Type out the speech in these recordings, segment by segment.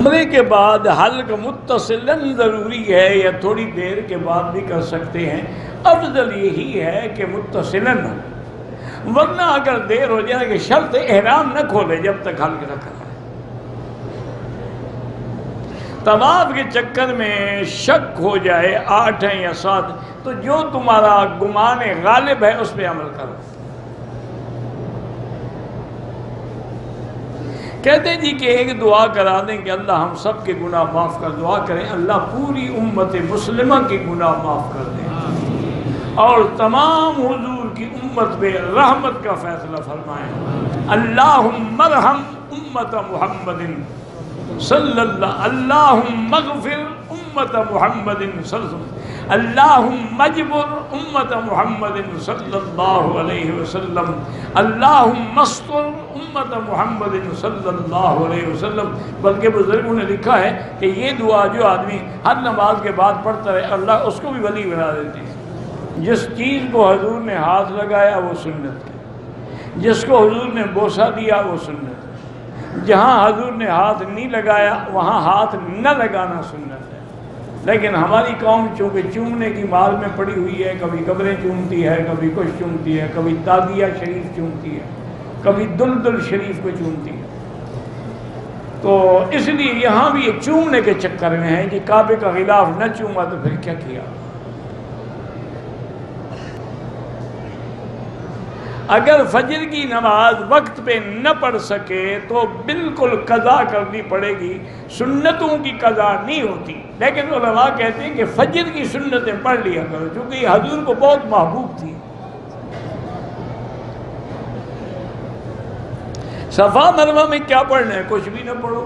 عمرے کے بعد حلق متصلاً ضروری ہے یا تھوڑی دیر کے بعد بھی کر سکتے ہیں؟ افضل یہی ہے کہ متصلاً ہو، ورنہ اگر دیر ہو جائے کہ شرط احرام نہ کھولے جب تک حلق نہ کرے۔ طواف کے چکر میں شک ہو جائے 8 ہیں یا 7، تو جو تمہارا گمان غالب ہے اس پہ عمل کرو۔ کہتے جی کہ ایک دعا کرا دیں کہ اللہ ہم سب کے گناہ معاف کر، دعا کریں اللہ پوری امت مسلمہ کے گناہ معاف کر دیں اور تمام حضور کی امت پہ رحمت کا فیصلہ فرمائیں۔ اللہم ارحم امت محمد صلی اللہ، اللہم اغفر امت محمد صلی اللہ علیہ وسلم، اللہم اجبر امت محمد صلی اللہ علیہ وسلم، اللہم استر امت محمد صلی اللہ علیہ وسلم۔ بلکہ بزرگوں نے لکھا ہے کہ یہ دعا جو آدمی ہر نماز کے بعد پڑھتا ہے اللہ اس کو بھی ولی بنا دیتے ہیں۔ جس چیز کو حضور نے ہاتھ لگایا وہ سنت ہے، جس کو حضور نے بوسہ دیا وہ سنت ہے، جہاں حضور نے ہاتھ نہیں لگایا وہاں ہاتھ نہ لگانا سنت ہے۔ لیکن ہماری قوم چونکہ چومنے کی مال میں پڑی ہوئی ہے، کبھی قبریں چومتی ہے، کبھی کچھ چومتی ہے، کبھی تادیہ شریف چومتی ہے، کبھی دلدل شریف کو چومتی ہے، تو اس لیے یہاں بھی یہ چومنے کے چکر میں ہے کہ کعبے کا غلاف نہ چوما تو پھر کیا کیا۔ اگر فجر کی نماز وقت پہ نہ پڑھ سکے تو بالکل قضا کرنی پڑے گی، سنتوں کی قضا نہیں ہوتی، لیکن علماء کہتے ہیں کہ فجر کی سنتیں پڑھ لیا کرو چونکہ یہ حضور کو بہت محبوب تھی۔ صفا مروہ میں کیا پڑھنا ہے؟ کچھ بھی نہ پڑھو،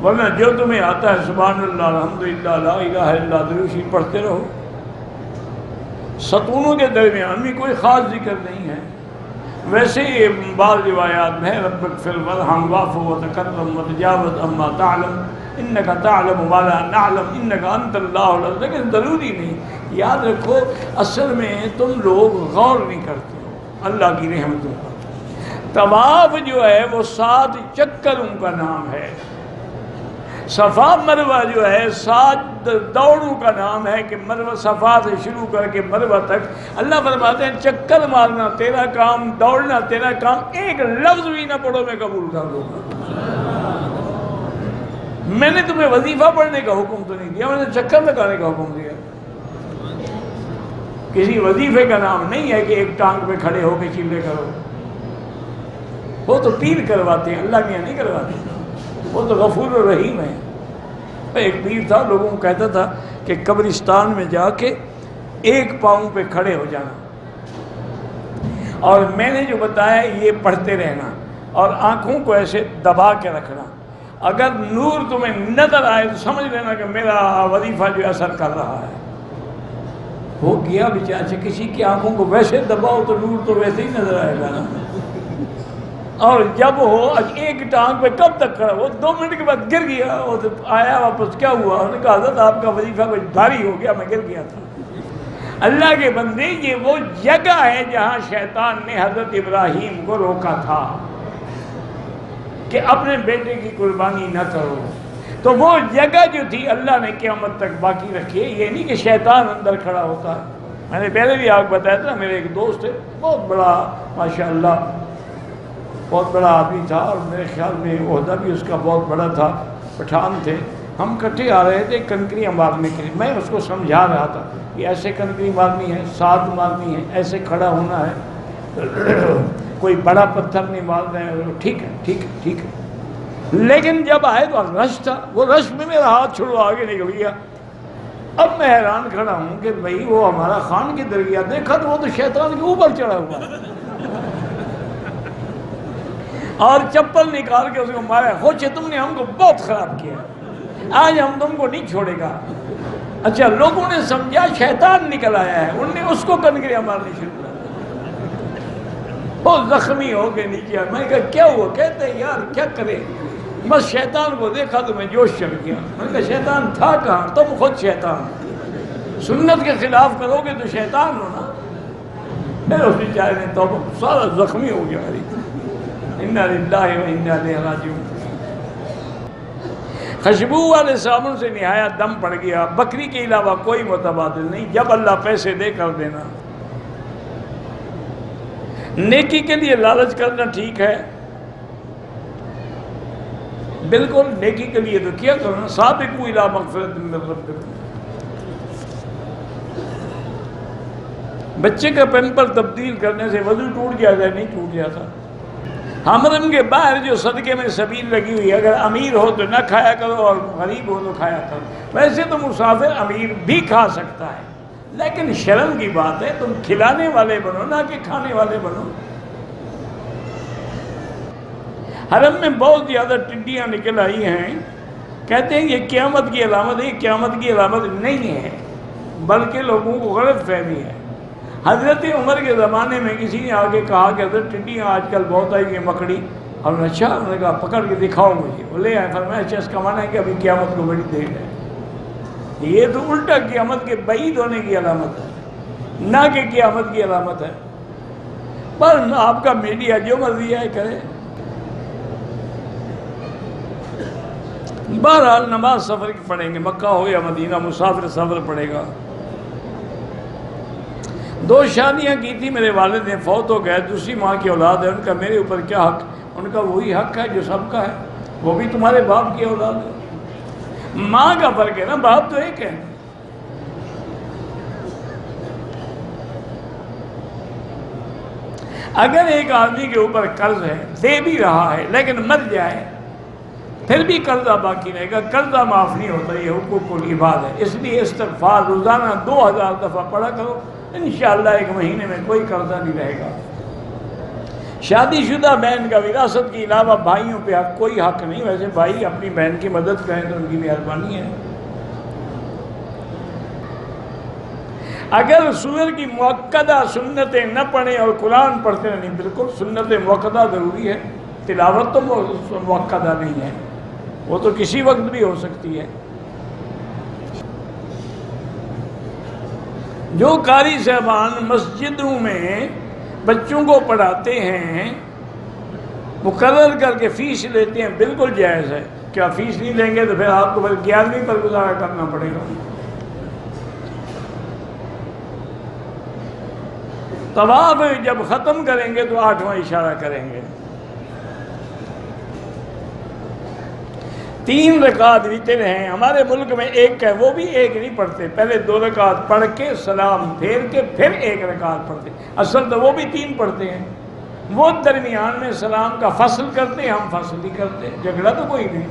ورنہ جو تمہیں آتا ہے سبحان اللہ الحمدللہ لا الہ الا اللہ درود شریف پڑھتے رہو۔ ستونوں کے درمیان بھی کوئی خاص ذکر نہیں ہے۔ ویسے بعض روایات میں رب اغفر وارحم واعف وتکرم وتجاوز عما تعلم انک تعلم ما لا نعلم انک انت اللہ العزیز، لیکن ضروری نہیں۔ یاد رکھو اصل میں تم لوگ غور نہیں کرتے ہو اللہ کی رحمتوں پر۔ طواف جو ہے وہ 7 چکروں کا نام ہے، صفا مروہ جو ہے 7 دوڑوں کا نام ہے کہ مروہ صفا سے شروع کر کے مروہ تک اللہ فرماتے ہیں چکر مارنا تیرا کام، دوڑنا تیرا کام، ایک لفظ بھی نہ پڑھو میں قبول کر لوں گا۔ میں نے تمہیں وظیفہ پڑھنے کا حکم تو نہیں دیا، میں نے چکر لگانے کا حکم دیا۔ کسی وظیفے کا نام نہیں ہے کہ ایک ٹانگ پہ کھڑے ہو کے چیلے کرو، وہ تو پیر کرواتے ہیں، اللہ میاں نہیں کرواتے، وہ تو غفور الرحیم ہے۔ ایک پیر تھا، لوگوں کو کہتا تھا کہ قبرستان میں جا کے ایک پاؤں پہ کھڑے ہو جانا اور میں نے جو بتایا یہ پڑھتے رہنا اور آنکھوں کو ایسے دبا کے رکھنا، اگر نور تمہیں نظر آئے تو سمجھ لینا کہ میرا وظیفہ جو اثر کر رہا ہے۔ ہو گیا بیچارے، کسی کی آنکھوں کو ویسے دباؤ تو نور تو ویسے ہی نظر آئے گا نا۔ اور جب ہو ایک ٹانگ پہ کب تک کھڑا، وہ 2 منٹ کے بعد گر گیا، وہ آیا واپس، کیا ہوا؟ انہوں نے کہا حضرت آپ کا وظیفہ کچھ بھاری ہو گیا، میں گر گیا تھا۔ اللہ کے بندے یہ وہ جگہ ہے جہاں شیطان نے حضرت ابراہیم کو روکا تھا کہ اپنے بیٹے کی قربانی نہ کرو، تو وہ جگہ جو تھی اللہ نے قیامت تک باقی رکھی ہے۔ یہ نہیں کہ شیطان اندر کھڑا ہوتا ہے۔ میں نے پہلے بھی آپ کو بتایا تھا، میرے ایک دوست ہے بہت بڑا ماشاءاللہ بہت بڑا آدمی تھا اور میرے خیال میں عہدہ بھی اس کا بہت بڑا تھا، پٹھان تھے، ہم کٹھے آ رہے تھے کنکریاں مارنے کے لیے۔ میں اس کو سمجھا رہا تھا کہ ایسے کنکری مارنی ہے، 7 مارنی ہے، ایسے کھڑا ہونا ہے، کوئی بڑا پتھر نہیں مار رہے ہیں۔ ٹھیک ہے ٹھیک ہے ٹھیک ہے، لیکن جب آئے تو رش تھا، وہ رش میں میرا ہاتھ چھوڑو آگے نکل گیا۔ اب میں حیران کھڑا ہوں کہ بھئی وہ ہمارا خان کی درگاہ دیکھا تو وہ تو شیطان کے اوپر چڑھا ہوا اور چپل نکال کے اس کو مارا، ہوچے تم نے ہم کو بہت خراب کیا، آج ہم تم کو نہیں چھوڑے گا۔ اچھا لوگوں نے سمجھا شیطان نکل آیا ہے، انہوں نے اس کو کنکریاں مارنی شروع کر، بہت زخمی ہو کے نیچے۔ میں نے کہا کیا ہوا؟ کہتے ہیں یار کیا کرے، بس شیطان کو دیکھا تو میں جوش چڑھ گیا۔ میں نے کہا شیطان تھا کہاں؟ تم خود شیطان، سنت کے خلاف کرو گے تو شیطان ہونا۔ پھر اس بیچارے نے توبہ، سارا زخمی ہو گیا میری۔ انا للہ و انا الیہ راجعون۔ خوشبو والے صابن سے نہایت دم پڑ گیا، بکری کے علاوہ کوئی متبادل نہیں، جب اللہ پیسے دے کر دینا۔ نیکی کے لیے لالچ کرنا ٹھیک ہے، بالکل نیکی کے لیے تو کیا کرنا، سابقوا الی مغفرۃ من ربکم۔ بچے کا پیمپر تبدیل کرنے سے وضو ٹوٹ جاتا ہے؟ نہیں ٹوٹ جاتا۔ حرم کے باہر جو صدقے میں سبیل لگی ہوئی ہے، اگر امیر ہو تو نہ کھایا کرو اور غریب ہو تو کھایا کرو۔ ویسے تو مسافر امیر بھی کھا سکتا ہے، لیکن شرم کی بات ہے، تم کھلانے والے بنو نہ کہ کھانے والے بنو۔ حرم میں بہت زیادہ ٹڈیاں نکل آئی ہیں، کہتے ہیں یہ قیامت کی علامت ہے۔ یہ قیامت کی علامت نہیں ہے، بلکہ لوگوں کو غلط فہمی ہے۔ حضرت عمر کے زمانے میں کسی نے آگے کہا کہ حضرت ٹڈیاں آج کل بہت آئی ہیں مکڑی، اور اچھا انہوں نے کہا پکڑ کے دکھاؤ مجھے، وہ لے آئے، فرمایا اچھا اس کا معنی ہے کہ ابھی قیامت کو بڑی دیر ہے۔ یہ تو الٹا قیامت کے بعید ہونے کی علامت ہے، نہ کہ قیامت کی علامت ہے۔ پر آپ کا میڈیا جو مرضی ہے کرے۔ بہرحال نماز سفر کی پڑھیں گے، مکہ ہو یا مدینہ، مسافر سفر پڑھے گا۔ 2 شادیاں کی تھی، میرے والد نے فوت ہو گئے، دوسری ماں کی اولاد ہے، ان کا میرے اوپر کیا حق؟ ان کا وہی حق ہے جو سب کا ہے، وہ بھی تمہارے باپ کی اولاد ہے۔ ماں کا فرق ہے نا، باپ تو ایک ہے۔ اگر ایک آدمی کے اوپر قرض ہے، دے بھی رہا ہے، لیکن مر جائے پھر بھی قرضہ باقی رہے گا، قرضہ معاف نہیں ہوتا، یہ حقوق العباد ہے۔ اس لیے استغفار روزانہ 2000 دفعہ پڑھا کرو، انشاءاللہ 1 مہینے میں کوئی قرضہ نہیں رہے گا۔ شادی شدہ بہن کا وراثت کے علاوہ بھائیوں پہ کوئی حق نہیں، ویسے بھائی اپنی بہن کی مدد کریں تو ان کی مہربانی ہے۔ اگر سور کی مؤکدہ سنتیں نہ پڑھیں اور قرآن پڑھتے نہیں، بالکل سنت مؤکدہ ضروری ہے، تلاوت تو مؤکدہ نہیں ہے، وہ تو کسی وقت بھی ہو سکتی ہے۔ جو قاری صاحبان مسجدوں میں بچوں کو پڑھاتے ہیں، مقرر کر کے فیس لیتے ہیں، بالکل جائز ہے۔ کیا فیس نہیں لیں گے تو پھر آپ کو 11ویں پر گزارا کرنا پڑے گا۔ طواف جب ختم کریں گے تو 8واں اشارہ کریں گے۔ 3 رکعت وتر ہیں، ہمارے ملک میں 1 ہے، وہ بھی 1 نہیں پڑھتے، پہلے 2 رکعت پڑھ کے سلام پھیر کے پھر 1 رکعت پڑھتے، اصل تو وہ بھی 3 پڑھتے ہیں، وہ درمیان میں سلام کا فصل کرتے ہیں، ہم فصل نہیں کرتے، جھگڑا تو کوئی نہیں۔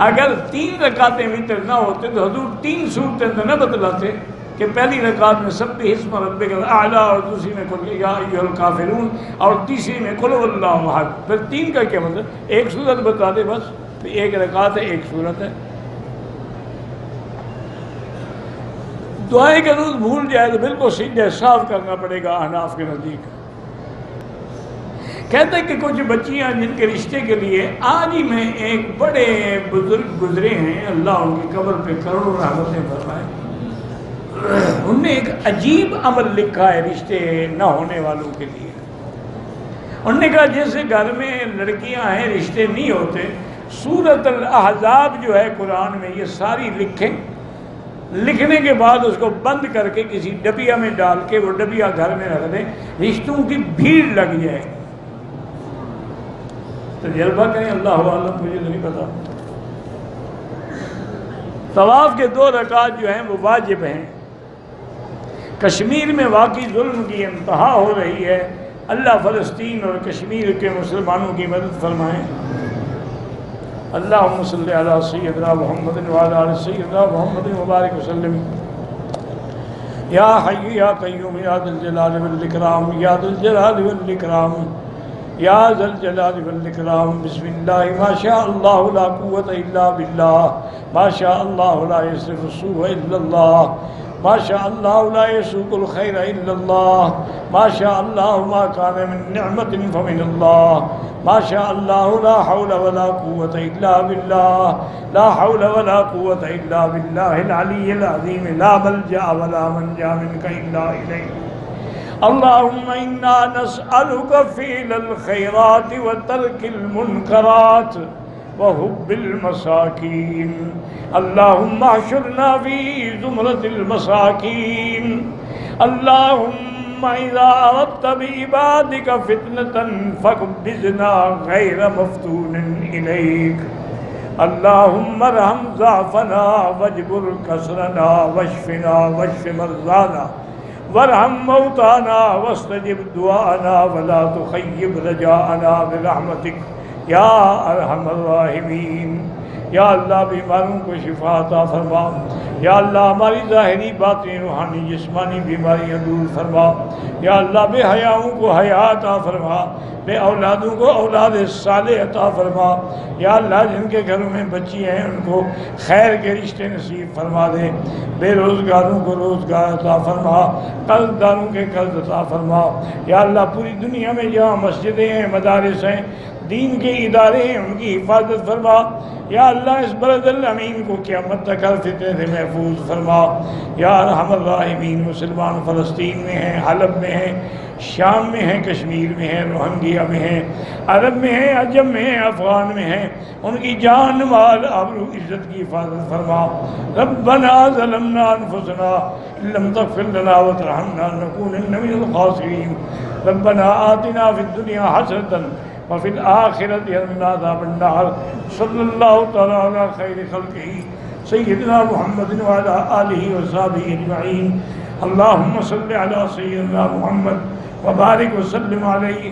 اگر 3 رکعتیں وتر نہ ہوتے تو حضور 3 صورتیں تو نہ بتلاتے کہ پہلی رکعت میں سبح اسم ربک الاعلی، اور دوسری میں قل یا ایھا الکافرون، اور تیسری میں قل هو اللہ احد۔ پھر 3 کا کیا مطلب؟ 1 صورت بتا دے بس، 1 رکعت ہے، 1 صورت ہے۔ دعائیں قنوت بھول جائے تو بالکل سیدھے صاف کرنا پڑے گا احناف کے نزدیک۔ کہتے ہیں کہ کچھ بچیاں جن کے رشتے کے لیے آج ہی میں ایک بڑے بزرگ گزرے ہیں، اللہ ان کی قبر پہ کروڑوں رحمتیں فرمائے، انہوں نے ایک عجیب عمل لکھا ہے رشتے نہ ہونے والوں کے لیے۔ انہوں نے کہا جیسے گھر میں لڑکیاں ہیں، رشتے نہیں ہوتے، سورۃ الاحزاب جو ہے قرآن میں، یہ ساری لکھیں، لکھنے کے بعد اس کو بند کر کے کسی ڈبیا میں ڈال کے وہ ڈبیا گھر میں رکھ دیں، رشتوں کی بھیڑ لگ جائے۔ تجربہ کریں، اللہ عالم، مجھے تو نہیں پتا۔ طواف کے 2 رکعت جو ہیں وہ واجب ہیں۔ کشمیر میں واقعی ظلم کی انتہا ہو رہی ہے، اللہ فلسطین اور کشمیر کے مسلمانوں کی مدد فرمائیں۔ اللہم صلی علی سیدنا محمد وعلی آل سیدنا محمد مبارک وسلم۔ یا حی یا قیوم یا ذا الجلال والاکرام، یا ذا الجلال والاکرام، یا ذا الجلال والاکرام۔ بسم اللہ ما شاء اللہ لا قوة الا باللہ، ما شاء اللہ لا یصرف السوء الا اللہ، ما شاء اللہ لا یسوق الخیر الا اللہ، ما شاء اللہ ما کان من نعمت فمن اللہ، ما شاء اللہ لا حول ولا قوة الا باللہ، لا حول ولا قوة الا باللہ العلی العظیم، لا ملجأ ولا منجا منک الا الیک۔ اللہم انا نسألک فعل الخیرات وترک المنکرات وحب المساكين اللهم احشرنا في زمرة المساكين اللهم إذا أردت بعبادك فتنة فاقبضنا غير مفتون إليك اللهم ارحم ضعفنا واجبر كسرنا واشفنا واشف مرضانا وارحم موتانا واستجب دعانا ولا تخيب رجاءنا برحمتك یا ارحم الراحمین۔ یا اللہ بیماروں کو شفا عطا فرما، یا اللہ ہماری ظاہری باطنی روحانی جسمانی بیماریاں دور فرما، یا اللہ بے حیاؤں کو حیا عطا فرما، بے اولادوں کو اولاد صالح عطا فرما، یا اللہ جن کے گھروں میں بچی ہیں ان کو خیر کے رشتے نصیب فرما دے، بے روزگاروں کو روزگار عطا فرما، قرض داروں کے قرض عطا فرما، یا اللہ پوری دنیا میں جہاں مسجدیں ہیں مدارس ہیں دین کے ادارے ہیں ان کی حفاظت فرما، یا اللہ اس بلد الامین کو قیامت تک ہر فتنے سے محفوظ فرما، یا ارحم الراحمین۔ مسلمان فلسطین میں ہیں، حلب میں ہیں، شام میں ہیں، کشمیر میں ہیں، روہنگیا میں ہیں، عرب میں ہیں، عجم میں ہیں، افغان میں ہیں، ان کی جان مال آبرو عزت کی حفاظت فرما۔ ربنا ظلمنا انفسنا ان لم تغفر لنا وترحمنا لنكونن من الخاسرین۔ ربنا آتنا فی الدنیا حسنۃ وفي الآخرة حسنة عذاب النار۔ صلی اللہ تعالیٰ علی خیر خلقہ سیدنا محمد وعلى آلہ وصحبہ اجمعین۔ اللہم صل علی سیدنا محمد وبارک وسلم علیہ۔